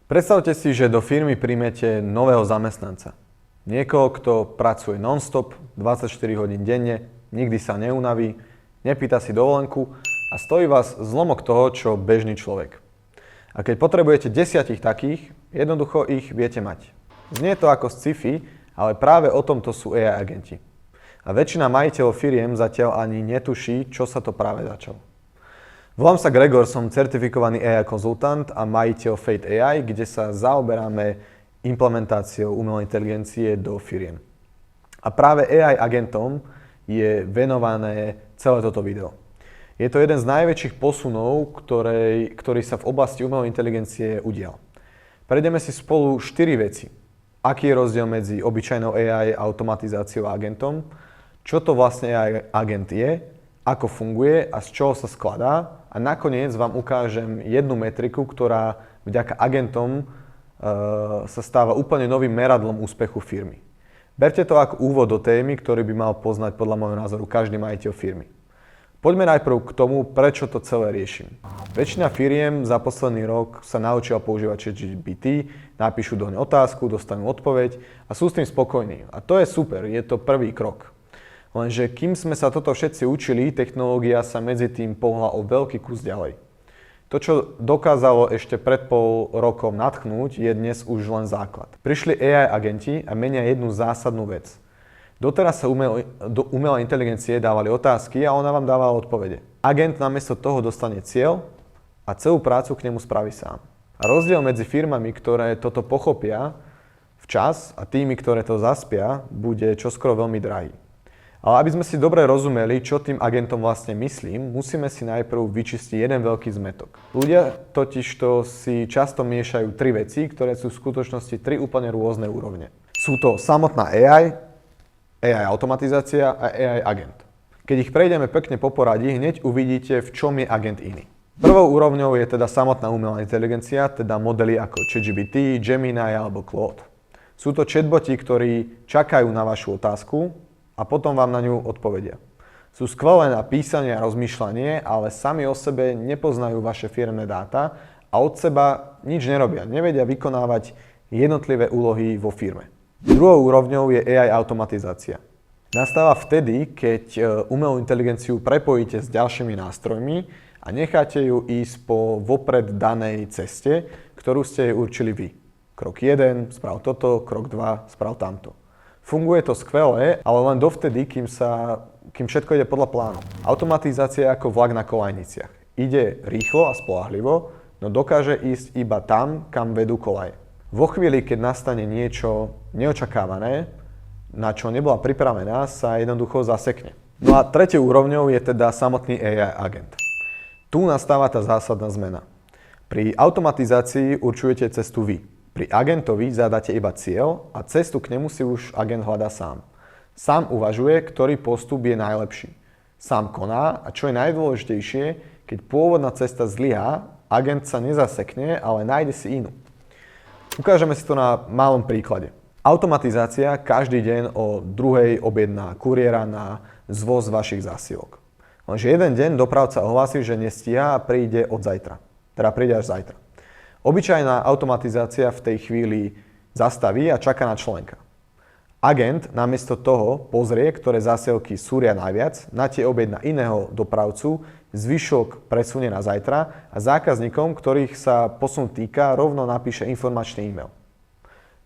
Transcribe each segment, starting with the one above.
Predstavte si, že do firmy príjmete nového zamestnanca. Niekoho, kto pracuje non-stop, 24 hodín denne, nikdy sa neunaví, nepýta si dovolenku a stojí vás zlomok toho, čo bežný človek. A keď potrebujete 10 takých, jednoducho ich viete mať. Znie to ako sci-fi, ale práve o tomto sú AI agenti. A väčšina majiteľov firiem zatiaľ ani netuší, čo sa to práve začalo. Volám sa Gregor, som certifikovaný AI konzultant a majiteľ Fate AI, kde sa zaoberáme implementáciou umelej inteligencie do firiem. A práve AI agentom je venované celé toto video. Je to jeden z najväčších posunov, ktorý sa v oblasti umelej inteligencie udial. Prejdeme si spolu 4 veci. Aký je rozdiel medzi obyčajnou AI automatizáciou a agentom, čo to vlastne AI agent je, ako funguje a z čoho sa skladá. A nakoniec vám ukážem jednu metriku, ktorá vďaka agentom sa stáva úplne novým meradlom úspechu firmy. Berte to ako úvod do témy, ktorý by mal poznať podľa môjho názoru každý majiteľ firmy. Poďme najprv k tomu, prečo to celé riešim. Väčšina firiem za posledný rok sa naučila používať ChatGPT, napíšu doň otázku, dostanú odpoveď a sú s tým spokojní. A to je super, je to prvý krok. Lenže kým sme sa toto všetci učili, technológia sa medzi tým pohla o veľký kus ďalej. To, čo dokázalo ešte pred pol rokom nadchnúť, je dnes už len základ. Prišli AI agenti a menia jednu zásadnú vec. Doteraz sa do umelej inteligencie dávali otázky a ona vám dávala odpovede. Agent namiesto toho dostane cieľ a celú prácu k nemu spraví sám. A rozdiel medzi firmami, ktoré toto pochopia včas a tými, ktoré to zaspia, bude čoskoro veľmi drahý. Ale aby sme si dobre rozumeli, čo tým agentom vlastne myslím, musíme si najprv vyčistiť jeden veľký zmätok. Ľudia totižto si často miešajú 3 veci, ktoré sú v skutočnosti 3 úplne rôzne úrovne. Sú to samotná AI automatizácia a AI agent. Keď ich prejdeme pekne po poradí, hneď uvidíte, v čom je agent iný. Prvou úrovňou je teda samotná umelá inteligencia, teda modely ako ChatGPT, Gemini alebo Claude. Sú to chatboti, ktorí čakajú na vašu otázku a potom vám na ňu odpovedia. Sú skvelé na písanie a rozmýšľanie, ale sami o sebe nepoznajú vaše firemné dáta a od seba nič nerobia, nevedia vykonávať jednotlivé úlohy vo firme. Druhou úrovňou je AI automatizácia. Nastáva vtedy, keď umelú inteligenciu prepojíte s ďalšími nástrojmi a necháte ju ísť po vopred danej ceste, ktorú ste jej určili vy. Krok 1, sprav toto, krok 2, sprav tamto. Funguje to skvelé, ale len dovtedy, kým všetko ide podľa plánu. Automatizácia je ako vlak na kolajniciach. Ide rýchlo a spoľahlivo, no dokáže ísť iba tam, kam vedú kolaje. Vo chvíli, keď nastane niečo neočakávané, na čo nebola pripravená, sa jednoducho zasekne. No a tretou úrovňou je teda samotný AI agent. Tu nastáva tá zásadná zmena. Pri automatizácii určujete cestu vy. Pri agentovi zadáte iba cieľ a cestu k nemu si už agent hľadá sám. Sám uvažuje, ktorý postup je najlepší. Sám koná a čo je najdôležitejšie, keď pôvodná cesta zlyhá, agent sa nezasekne, ale nájde si inú. Ukážeme si to na malom príklade. Automatizácia každý deň o 2:00 objedná kuriéra na zvoz vašich zásielok. Lenže jeden deň dopravca ohlási, že nestíha a príde od zajtra. Teda príde až zajtra. Obyčajná automatizácia v tej chvíli zastaví a čaká na členka. Agent namiesto toho pozrie, ktoré zásielky súria najviac, na tie objedná iného dopravcu, zvyšok presunie na zajtra a zákazníkom, ktorých sa posun týka, rovno napíše informačný e-mail.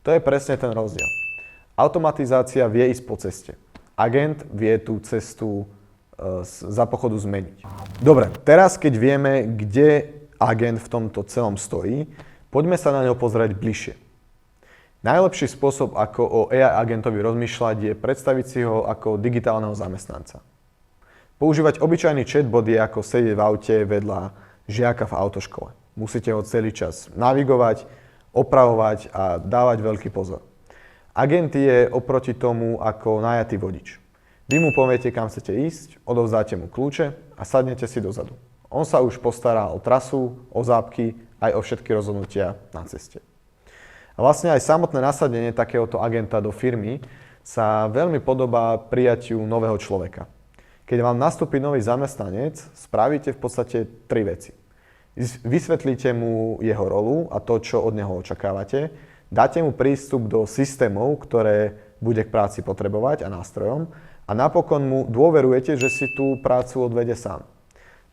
To je presne ten rozdiel. Automatizácia vie ísť po ceste. Agent vie tú cestu za pochodu zmeniť. Dobre, teraz keď vieme, kde agent v tomto celom stojí, poďme sa na ňo pozrieť bližšie. Najlepší spôsob, ako o AI agentovi rozmýšľať, je predstaviť si ho ako digitálneho zamestnanca. Používať obyčajný chatbot je ako sedieť v aute vedľa žiaka v autoškole. Musíte ho celý čas navigovať, opravovať a dávať veľký pozor. Agent je oproti tomu ako najatý vodič. Vy mu poviete, kam chcete ísť, odovzdáte mu kľúče a sadnete si dozadu. On sa už postará o trasu, o zápky, aj o všetky rozhodnutia na ceste. A vlastne aj samotné nasadenie takéhoto agenta do firmy sa veľmi podobá prijatiu nového človeka. Keď vám nastúpi nový zamestnanec, spravíte v podstate 3 veci. Vysvetlíte mu jeho rolu a to, čo od neho očakávate. Dáte mu prístup do systémov, ktoré bude k práci potrebovať a nástrojom. A napokon mu dôverujete, že si tú prácu odvede sám.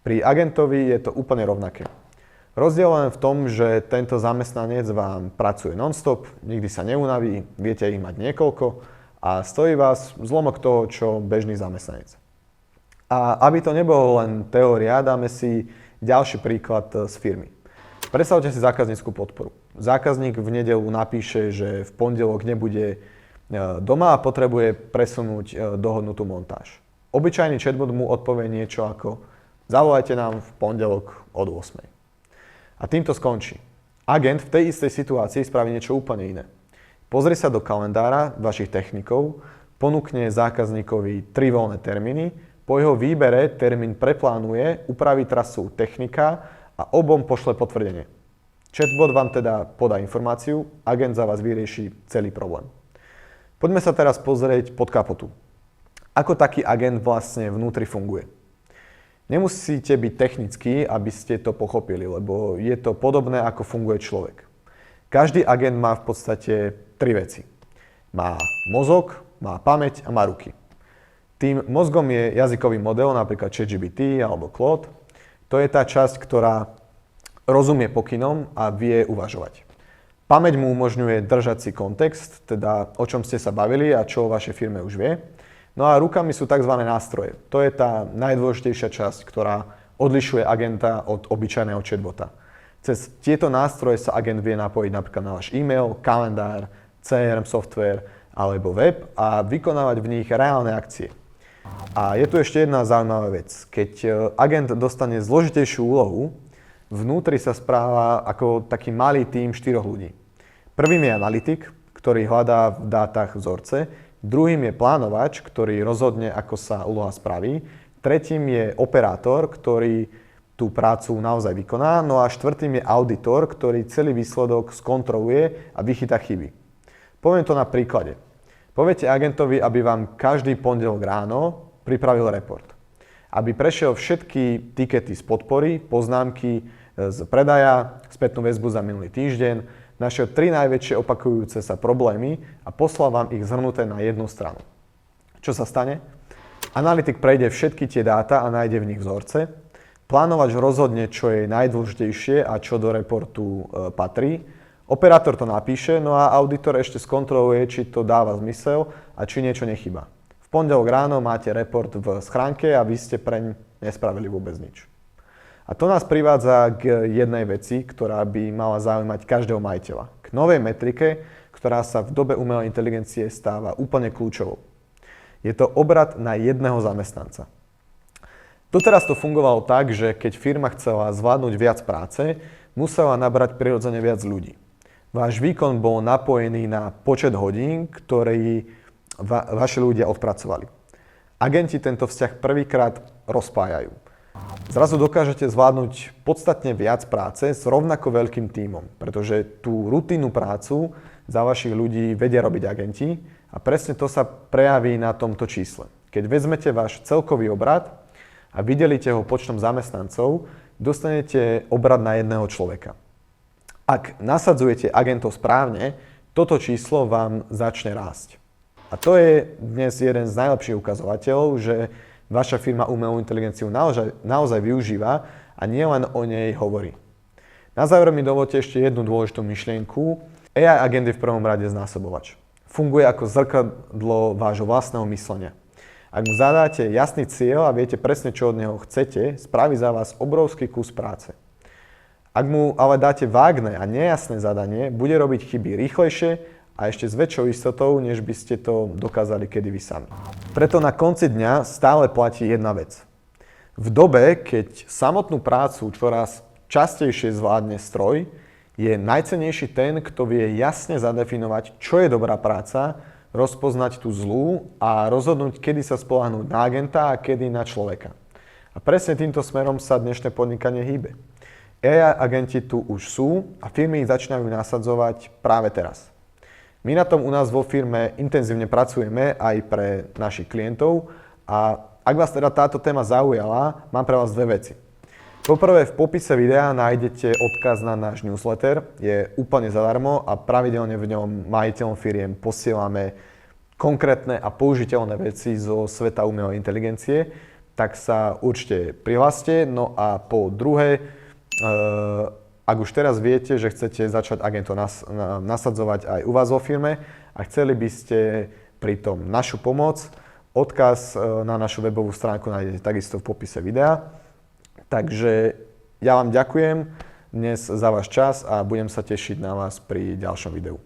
Pri agentovi je to úplne rovnaké. Rozdiel len v tom, že tento zamestnanec vám pracuje non-stop, nikdy sa neunaví, viete ich mať niekoľko a stojí vás zlomok toho, čo bežný zamestnanec. A aby to nebolo len teória, dáme si ďalší príklad z firmy. Predstavte si zákaznícku podporu. Zákazník v nedeľu napíše, že v pondelok nebude doma a potrebuje presunúť dohodnutú montáž. Obyčajný chatbot mu odpovie niečo ako zavolajte nám v pondelok od 8. A tým to skončí. Agent v tej istej situácii spraví niečo úplne iné. Pozrie sa do kalendára vašich technikov, ponúkne zákazníkovi 3 voľné termíny, po jeho výbere termín preplánuje, upraví trasu technika a obom pošle potvrdenie. Chatbot vám teda podá informáciu, agent za vás vyrieši celý problém. Poďme sa teraz pozrieť pod kapotu. Ako taký agent vlastne vnútri funguje? Nemusíte byť technický, aby ste to pochopili, lebo je to podobné, ako funguje človek. Každý agent má v podstate 3 veci. Má mozog, má pamäť a má ruky. Tým mozgom je jazykový model, napríklad ChatGPT alebo Claude. To je tá časť, ktorá rozumie pokynom a vie uvažovať. Pamäť mu umožňuje držať si kontext, teda o čom ste sa bavili a čo o vašej firme už vie. No a rukami sú tzv. Nástroje. To je tá najdôležitejšia časť, ktorá odlišuje agenta od obyčajného chatbota. Cez tieto nástroje sa agent vie napojiť napríklad na váš e-mail, kalendár, CRM software alebo web a vykonávať v nich reálne akcie. A je tu ešte jedna zaujímavá vec. Keď agent dostane zložitejšiu úlohu, vnútri sa správa ako taký malý tím 4 ľudí. Prvým je analytik, ktorý hľadá v dátach vzorce. Druhým je plánovač, ktorý rozhodne, ako sa úloha spraví. Tretím je operátor, ktorý tú prácu naozaj vykoná. No a štvrtým je auditor, ktorý celý výsledok skontroluje a vychytá chyby. Poviem to na príklade. Poviete agentovi, aby vám každý pondelok ráno pripravil report. Aby prešiel všetky tikety z podpory, poznámky z predaja, spätnú väzbu za minulý týždeň, našiel 3 najväčšie opakujúce sa problémy a poslal vám ich zhrnuté na jednu stranu. Čo sa stane? Analytik prejde všetky tie dáta a nájde v nich vzorce. Plánovač rozhodne, čo je najdôležitejšie a čo do reportu patrí. Operátor to napíše, no a auditor ešte skontroluje, či to dáva zmysel a či niečo nechýba. V pondelok ráno máte report v schránke a vy ste preň nespravili vôbec nič. A to nás privádza k jednej veci, ktorá by mala zaujímať každého majiteľa. K novej metrike, ktorá sa v dobe umelej inteligencie stáva úplne kľúčovou. Je to obrat na jedného zamestnanca. Doteraz to fungovalo tak, že keď firma chcela zvládnuť viac práce, musela nabrať prirodzene viac ľudí. Váš výkon bol napojený na počet hodín, ktoré vaši ľudia odpracovali. Agenti tento vzťah prvýkrát rozpájajú. Zrazu dokážete zvládnuť podstatne viac práce s rovnako veľkým tímom, pretože tú rutinnú prácu za vašich ľudí vedia robiť agenti a presne to sa prejaví na tomto čísle. Keď vezmete váš celkový obrat a vydelíte ho počtom zamestnancov, dostanete obrat na jedného človeka. Ak nasadzujete agentov správne, toto číslo vám začne rásť. A to je dnes jeden z najlepších ukazovateľov, že vaša firma umelú inteligenciu naozaj využíva a nielen o nej hovorí. Na záver mi dovolte ešte jednu dôležitú myšlienku. AI agent je v prvom rade znásobovač. Funguje ako zrkadlo vášho vlastného myslenia. Ak mu zadáte jasný cieľ a viete presne, čo od neho chcete, spraví za vás obrovský kus práce. Ak mu ale dáte vágne a nejasné zadanie, bude robiť chyby rýchlejšie a ešte s väčšou istotou, než by ste to dokázali kedy vy sami. Preto na konci dňa stále platí jedna vec. V dobe, keď samotnú prácu čoraz častejšie zvládne stroj, je najcennejší ten, kto vie jasne zadefinovať, čo je dobrá práca, rozpoznať tú zlú a rozhodnúť, kedy sa spoľahnúť na agenta a kedy na človeka. A presne týmto smerom sa dnešné podnikanie hýbe. AI agenti tu už sú a firmy ich začínajú nasadzovať práve teraz. My na tom u nás vo firme intenzívne pracujeme aj pre našich klientov a ak vás teda táto téma zaujala, mám pre vás 2 veci. Poprvé, v popise videa nájdete odkaz na náš newsletter. Je úplne zadarmo a pravidelne v ňom majiteľom firiem posielame konkrétne a použiteľné veci zo sveta umelej inteligencie. Tak sa určite prihláste. No a po druhé, ak už teraz viete, že chcete začať agentov nasadzovať aj u vás vo firme a chceli by ste pritom našu pomoc, odkaz na našu webovú stránku nájdete takisto v popise videa. Takže ja vám ďakujem dnes za váš čas a budem sa tešiť na vás pri ďalšom videu.